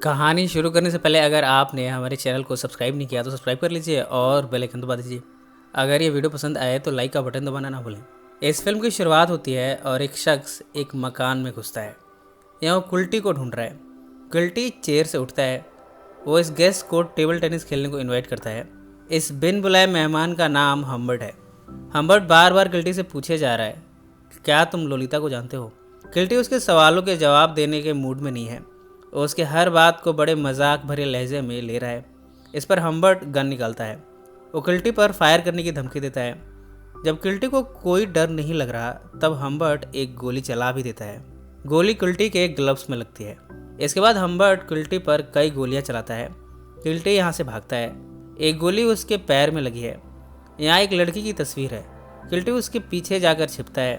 कहानी शुरू करने से पहले अगर आपने हमारे चैनल को सब्सक्राइब नहीं किया तो सब्सक्राइब कर लीजिए और बेल आइकन दबा दीजिए। अगर ये वीडियो पसंद आए तो लाइक का बटन दबाना ना भूलें। इस फिल्म की शुरुआत होती है और एक शख्स एक मकान में घुसता है। यहाँ वो कुल्टी को ढूंढ रहा है। कुल्टी चेयर से उठता है। वो इस गेस्ट को टेबल टेनिस खेलने को इन्वाइट करता है। इस बिन बुलाए मेहमान का नाम हम्बर्ट है। हम्बर्ट बार बार कुल्टी से पूछे जा रहा है, क्या तुम लोलिता को जानते हो? कुल्टी उसके सवालों के जवाब देने के मूड में नहीं है। वो उसके हर बात को बड़े मजाक भरे लहजे में ले रहा है। इस पर हम्बर्ट गन निकालता है। वो कुल्टी पर फायर करने की धमकी देता है। जब कुल्टी को कोई डर नहीं लग रहा तब हम्बर्ट एक गोली चला भी देता है। गोली कुल्टी के ग्लव्स में लगती है। इसके बाद हम्बर्ट कुल्टी पर कई गोलियां चलाता है। कुल्टी यहाँ से भागता है। एक गोली उसके पैर में लगी है। यहाँ एक लड़की की तस्वीर है। कुल्टी उसके पीछे जाकर छिपता है,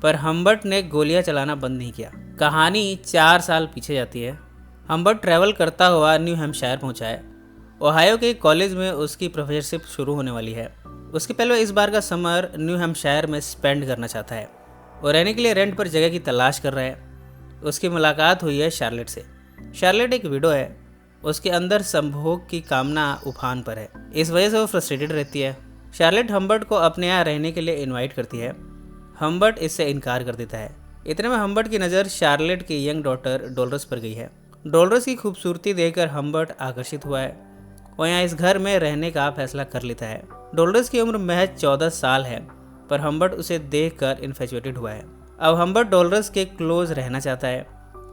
पर हम्बर्ट ने गोलियां चलाना बंद नहीं किया। कहानी 4 साल पीछे जाती है। हम्बर्ट ट्रैवल करता हुआ न्यू हैम्पशायर पहुंचा है। ओहायो के कॉलेज में उसकी प्रोफेसरशिप शुरू होने वाली है। उसके पहले वह इस बार का समर न्यू हैम्पशायर में स्पेंड करना चाहता है और रहने के लिए रेंट पर जगह की तलाश कर रहा है। उसकी मुलाकात हुई है शार्लेट से। शार्लेट एक विडो है। उसके अंदर संभोग की कामना उफान पर है। इस वजह से वो फ्रस्ट्रेटेड रहती है। शार्लेट हम्बर्ट को अपने यहाँ रहने के लिए इन्वाइट करती है। हम्बर्ट इससे इनकार कर देता है। इतने में हम्बर्ट की नज़र शार्लेट की यंग डॉटर डोलरस पर गई है। डोलरस की खूबसूरती देखकर हम्बर्ट आकर्षित हुआ है और यहाँ इस घर में रहने का फैसला कर लेता है। डोलरस की उम्र महज 14 साल है, पर हम्बर्ट उसे देखकर इन्फेचुएटेड हुआ है। अब हम्बर्ट डोलरस के क्लोज रहना चाहता है,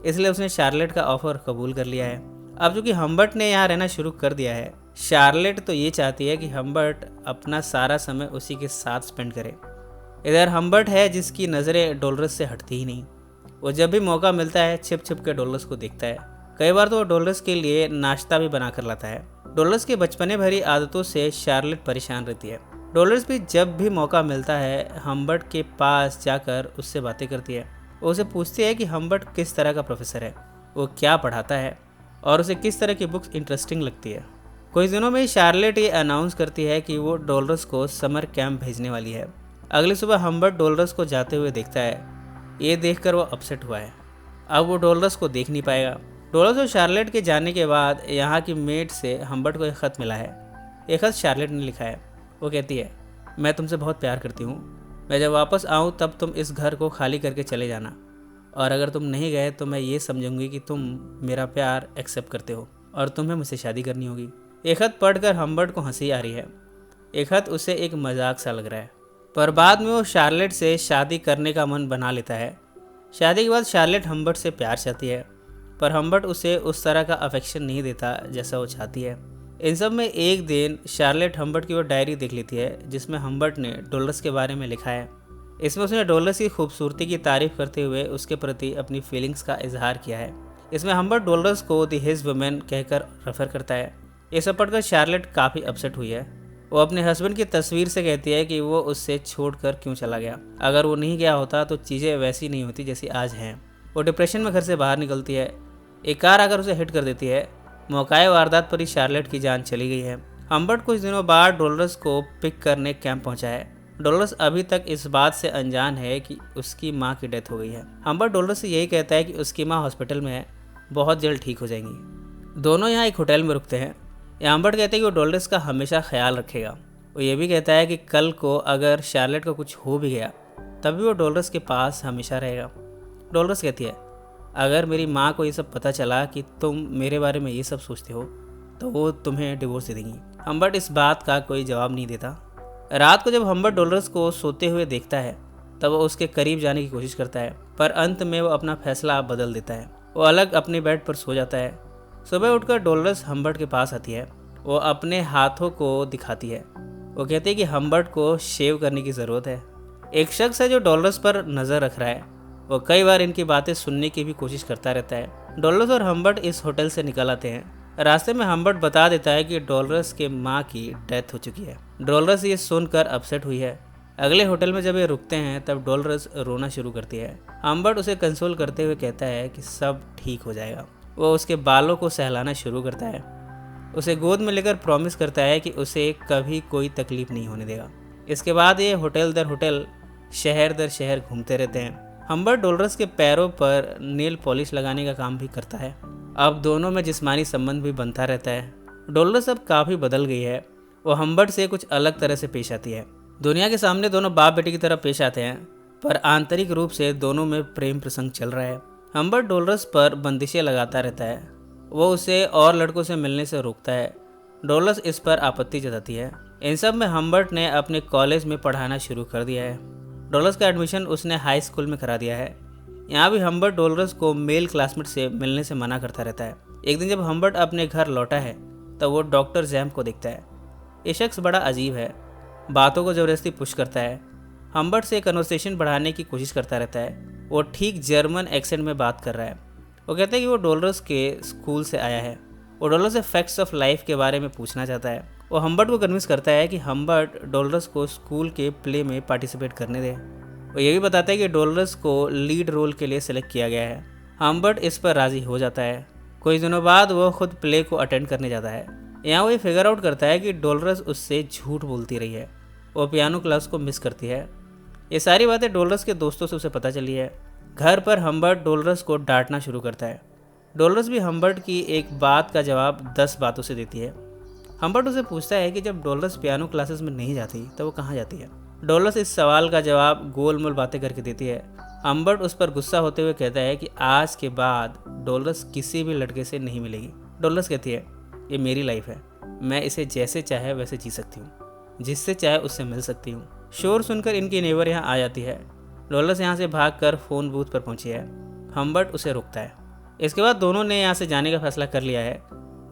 इसलिए उसने शार्लेट का ऑफर कबूल कर लिया है। अब चूंकि हम्बर्ट ने यहाँ रहना शुरू कर दिया है, शार्लेट तो ये चाहती है कि हम्बर्ट अपना सारा समय उसी के साथ स्पेंड करे। इधर हम्बर्ट है जिसकी नज़रें डोलरस से हटती ही नहीं। वो जब भी मौका मिलता है छिप छिप के डोलरस को देखता है। कई बार तो वो डोलरस के लिए नाश्ता भी बना कर लाता है। डोलरस की बचपने भरी आदतों से शार्लेट परेशान रहती है। डोलरस भी जब भी मौका मिलता है हम्बर्ट के पास जाकर उससे बातें करती है। वो उसे पूछती है कि हम्बर्ट किस तरह का प्रोफेसर है, वो क्या पढ़ाता है और उसे किस तरह की बुक्स इंटरेस्टिंग लगती है। कुछ दिनों में शार्लेट ये अनाउंस करती है कि वो डोलरस को समर कैंप भेजने वाली है। अगली सुबह हम्बर्ट डोलरस को जाते हुए देखता है। ये देखकर वो अपसेट हुआ है। अब वो डोलरस को देख नहीं पाएगा। डोलरस और शार्लेट के जाने के बाद यहाँ की मेड से हम्बर्ट को एक ख़त मिला है। एक ख़त शार्लेट ने लिखा है। वो कहती है, मैं तुमसे बहुत प्यार करती हूँ। मैं जब वापस आऊँ तब तुम इस घर को खाली करके चले जाना, और अगर तुम नहीं गए तो मैं ये समझूंगी कि तुम मेरा प्यार एक्सेप्ट करते हो और तुम्हें मुझसे शादी करनी होगी। एक ख़त पढ़कर हम्बर्ट को हंसी आ रही है। एक ख़त उसे एक मजाक सा लग रहा है, पर बाद में वो शार्लेट से शादी करने का मन बना लेता है। शादी के बाद शार्लेट हम्बर्ट से प्यार चाहती है, पर हम्बर्ट उसे उस तरह का अफेक्शन नहीं देता जैसा वो चाहती है। इन सब में एक दिन शार्लेट हम्बर्ट की वो डायरी देख लेती है जिसमें हम्बर्ट ने डोलरस के बारे में लिखा है। इसमें उसने डोलरस की खूबसूरती की तारीफ करते हुए उसके प्रति अपनी फीलिंग्स का इजहार किया है। इसमें हम्बर्ट डोलरस को द हिज वुमेन कहकर रेफर करता है। ये सब पढ़कर शार्लेट काफ़ी अपसेट हुई है। वो अपने हस्बैंड की तस्वीर से कहती है कि वो उससे छोड़कर क्यों चला गया। अगर वो नहीं गया होता तो चीज़ें वैसी नहीं होती जैसी आज हैं। वो डिप्रेशन में घर से बाहर निकलती है। एक कार आकर उसे हिट कर देती है। मौकाए वारदात पर ही शार्लेट की जान चली गई है। हम्बर्ट कुछ दिनों बाद डोलरस को पिक करने कैंप पहुंचा है। डोलरस अभी तक इस बात से अनजान है कि उसकी माँ की डेथ हो गई है। हम्बर्ट डोलरस से यही कहता है कि उसकी माँ हॉस्पिटल में है, बहुत जल्द ठीक हो जाएंगी। दोनों यहाँ एक होटल में रुकते हैं। हम्बर्ट कहते हैं कि वो डोलरस का हमेशा ख्याल रखेगा। वो ये भी कहता है कि कल को अगर शार्लेट को कुछ हो भी गया तब भी वो डोलरस के पास हमेशा रहेगा। डोलरस कहती है, अगर मेरी माँ को ये सब पता चला कि तुम मेरे बारे में ये सब सोचते हो तो वो तुम्हें डिवोर्स दे देंगी। हम्बर्ट इस बात का कोई जवाब नहीं देता। रात को जब हम्बर्ट डोलरस को सोते हुए देखता है तब वो उसके करीब जाने की कोशिश करता है, पर अंत में वो अपना फैसला बदल देता है। वो अलग अपने बेड पर सो जाता है। सुबह उठकर डोलरस हम्बर्ट के पास आती है। वो अपने हाथों को दिखाती है। वो कहती है कि हम्बर्ट को शेव करने की ज़रूरत है। एक शख्स है जो डोलरस पर नज़र रख रहा है। वो कई बार इनकी बातें सुनने की भी कोशिश करता रहता है। डोलरस और हम्बर्ट इस होटल से निकल आते हैं। रास्ते में हम्बर्ट बता देता है कि डोलरस के माँ की डेथ हो चुकी है। डोलरस ये सुनकर अपसेट हुई है। अगले होटल में जब ये रुकते हैं तब डोलरस रोना शुरू करती है। हम्बर्ट उसे कंसोल करते हुए कहता है कि सब ठीक हो जाएगा। वो उसके बालों को सहलाना शुरू करता है। उसे गोद में लेकर प्रॉमिस करता है कि उसे कभी कोई तकलीफ नहीं होने देगा। इसके बाद ये होटल दर होटल, शहर दर शहर घूमते रहते हैं। हम्बर्ट डोलरस के पैरों पर नेल पॉलिश लगाने का काम भी करता है। अब दोनों में जिस्मानी संबंध भी बनता रहता है। डोलोरस अब काफ़ी बदल गई है। वो हम्बर्ट से कुछ अलग तरह से पेश आती है। दुनिया के सामने दोनों बाप बेटी की तरह पेश आते हैं, पर आंतरिक रूप से दोनों में प्रेम प्रसंग चल रहा है। हम्बर्ट डोलोरस पर बंदिशें लगाता रहता है। वो उसे और लड़कों से मिलने से रोकता है। डोलोरस इस पर आपत्ति जताती है। इन सब में हम्बर्ट ने अपने कॉलेज में पढ़ाना शुरू कर दिया है। डोलोरस का एडमिशन उसने हाई स्कूल में करा दिया है। यहाँ भी हम्बर्ट डोलोरस को मेल क्लासमेट से मिलने से मना करता रहता है। एक दिन जब हम्बर्ट अपने घर लौटा है तब वो डॉक्टर जैम को देखता है। ये शख्स बड़ा अजीब है, बातों को ज़बरदस्ती पुश करता है। हम्बर्ट से कन्वर्सेशन बढ़ाने की कोशिश करता रहता है। वो ठीक जर्मन एक्सेंट में बात कर रहा है। वो कहता है कि वो डोलोरस के स्कूल से आया है। वो डोलोरस से फैक्ट्स ऑफ लाइफ के बारे में पूछना चाहता है। वो हम्बर्ट को कन्विंस करता है कि हम्बर्ट डोलोरस को स्कूल के प्ले में पार्टिसिपेट करने दे। वो ये भी बताता है कि डोलोरस को लीड रोल के लिए सिलेक्ट किया गया है। हम्बर्ट इस पर राज़ी हो जाता है। कुछ दिनों बाद वो खुद प्ले को अटेंड करने जाता है। यहाँ वो ये फिगर आउट करता है कि डोलोरस उससे झूठ बोलती रही है। वो पियानो क्लास को मिस करती है। ये सारी बातें डोलोरस के दोस्तों से उसे पता चली है। घर पर हम्बर्ट डोलोरस को डांटना शुरू करता है। डोलोरस भी हम्बर्ट की एक बात का जवाब 10 बातों से देती है। हम्बर्ट उसे पूछता है कि जब डोलोरस पियानो क्लासेस में नहीं जाती तो वो कहाँ जाती है। डोलोरस इस सवाल का जवाब गोल-मोल बातें करके देती है। हम्बर्ट उस पर गुस्सा होते हुए कहता है कि आज के बाद डोलोरस किसी भी लड़के से नहीं मिलेगी। डोलोरस कहती है, ये मेरी लाइफ है, मैं इसे जैसे चाहे वैसे जी सकती हूँ, जिससे चाहे उससे मिल सकती हूँ। शोर सुनकर इनकी नेबर यहाँ आ जाती है। डोलोरस यहाँ से भागकर फ़ोन बूथ पर पहुंची है। हम्बर्ट उसे रोकता है। इसके बाद दोनों ने यहाँ से जाने का फैसला कर लिया है।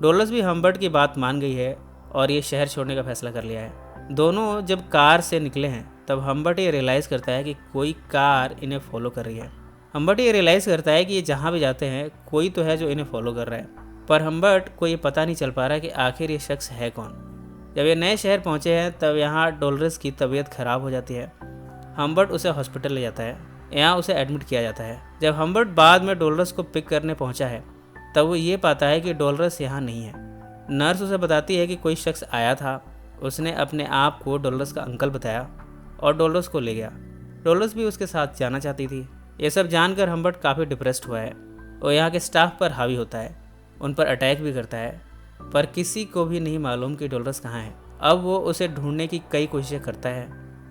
डोलोरस भी हम्बर्ट की बात मान गई है और ये शहर छोड़ने का फैसला कर लिया है। दोनों जब कार से निकले हैं तब हम्बर्ट ये रियलाइज़ करता है कि कोई कार इन्हें फॉलो कर रही है। हम्बर्ट ये रियलाइज़ करता है कि ये जहाँ भी जाते हैं कोई तो है जो इन्हें फॉलो कर रहा है, पर हम्बर्ट को ये पता नहीं चल पा रहा कि आखिर ये शख्स है कौन। जब ये नए शहर पहुँचे हैं तब यहाँ डोलोरस की तबीयत खराब हो जाती है। हम्बर्ट उसे हॉस्पिटल ले जाता है। यहाँ उसे एडमिट किया जाता है। जब हम्बर्ट बाद में डोलोरस को पिक करने पहुँचा है तब वो ये पाता है कि डोलोरस यहाँ नहीं है। नर्स उसे बताती है कि कोई शख्स आया था, उसने अपने आप को डोलोरस का अंकल बताया और डोलोरस को ले गया। डोलोरस भी उसके साथ जाना चाहती थी। ये सब जानकर हम्बर्ट काफ़ी डिप्रेस्ड हुआ है। वो यहाँ के स्टाफ पर हावी होता है, उन पर अटैक भी करता है, पर किसी को भी नहीं मालूम कि डोलोरस कहाँ है। अब वो उसे ढूंढने की कई कोशिशें करता है,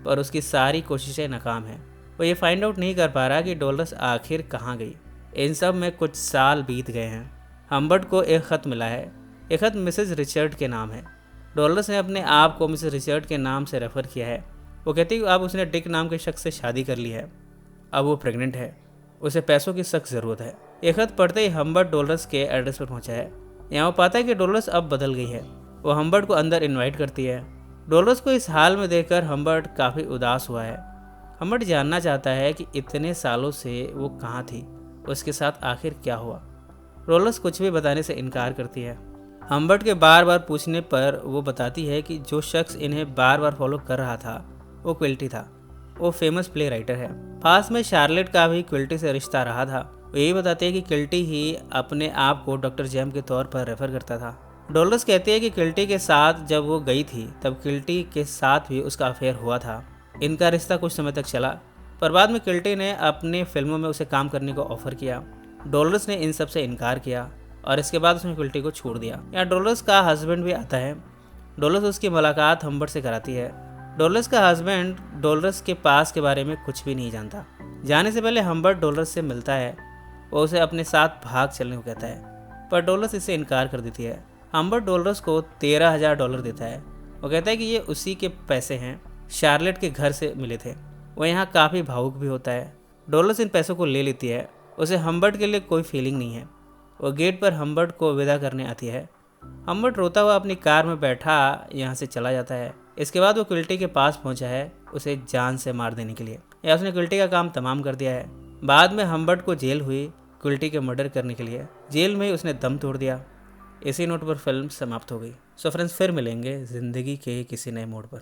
पर उसकी सारी कोशिशें नाकाम हैं। वो ये फाइंड आउट नहीं कर पा रहा कि डोलोरस आखिर कहाँ गई। इन सब में कुछ साल बीत गए हैं। हम्बर्ट को एक ख़त मिला है। ये ख़त मिसेज रिचर्ड के नाम है। डोलोरस ने अपने आप को मिसेज रिचर्ड के नाम से रेफ़र किया है। वो कहती है कि अब उसने डिक नाम के शख्स से शादी कर ली है। अब वो प्रेग्नेंट है, उसे पैसों की सख्त ज़रूरत है। ये ख़त पढ़ते ही हम्बर्ट डोलोरस के एड्रेस पर पहुंचा है। यहाँ वो पाता है कि डोलोरस अब बदल गई है। वो हम्बर्ट को अंदर इनवाइट करती है। डोलोरस को इस हाल में देखकर हम्बर्ट काफ़ी उदास हुआ है। हम्बर्ट जानना चाहता है कि इतने सालों से वो कहाँ थी, उसके साथ आखिर क्या हुआ। डोलोरस कुछ भी बताने से इनकार करती है। हम्बर्ट के बार बार पूछने पर वो बताती है कि जो शख्स इन्हें बार बार फॉलो कर रहा था वो क्विल्टी था। वो फेमस प्ले राइटर है। पास में शार्लेट का भी क्विल्टी से रिश्ता रहा था। वो यही बताते हैं कि क्विल्टी ही अपने आप को डॉक्टर जैम के तौर पर रेफर करता था। डोलोरस कहती है कि क्विल्टी के साथ जब वो गई थी तब क्विल्टी के साथ भी उसका अफेयर हुआ था। इनका रिश्ता कुछ समय तक चला, पर बाद में क्विल्टी ने अपने फिल्मों में उसे काम करने को ऑफर किया। डोलोरस ने इन सब से इनकार किया और इसके बाद उसने क्विल्टी को छोड़ दिया। यहाँ डोलोरस का हस्बैंड भी आता है। डोलोरस उसकी मुलाकात हम्बर्ट से कराती है। डोलोरस का हस्बैंड डोलोरस के पास के बारे में कुछ भी नहीं जानता। जाने से पहले हम्बर्ट डोलोरस से मिलता है। वो उसे अपने साथ भाग चलने को कहता है, पर डोलोरस इससे इनकार कर देती है। हम्बर्ट डोलोरस को $13,000 देता है। वो कहता है कि ये उसी के पैसे हैं, शार्लेट के घर से मिले थे। वो यहाँ काफ़ी भावुक भी होता है। डोलोरस इन पैसों को ले लेती है। उसे हम्बर्ट के लिए कोई फीलिंग नहीं है। वो गेट पर हम्बर्ट को विदा करने आती है। हम्बर्ट रोता हुआ अपनी कार में बैठा यहाँ से चला जाता है। इसके बाद वो क्विल्टी के पास पहुँचा है उसे जान से मार देने के लिए, या उसने क्विल्टी का काम तमाम कर दिया है। बाद में हम्बर्ट को जेल हुई क्विल्टी के मर्डर करने के लिए। जेल में ही उसने दम तोड़ दिया। इसी नोट पर फिल्म समाप्त हो गई। सो फ्रेंड्स, फिर मिलेंगे ज़िंदगी के किसी नए मोड़ पर।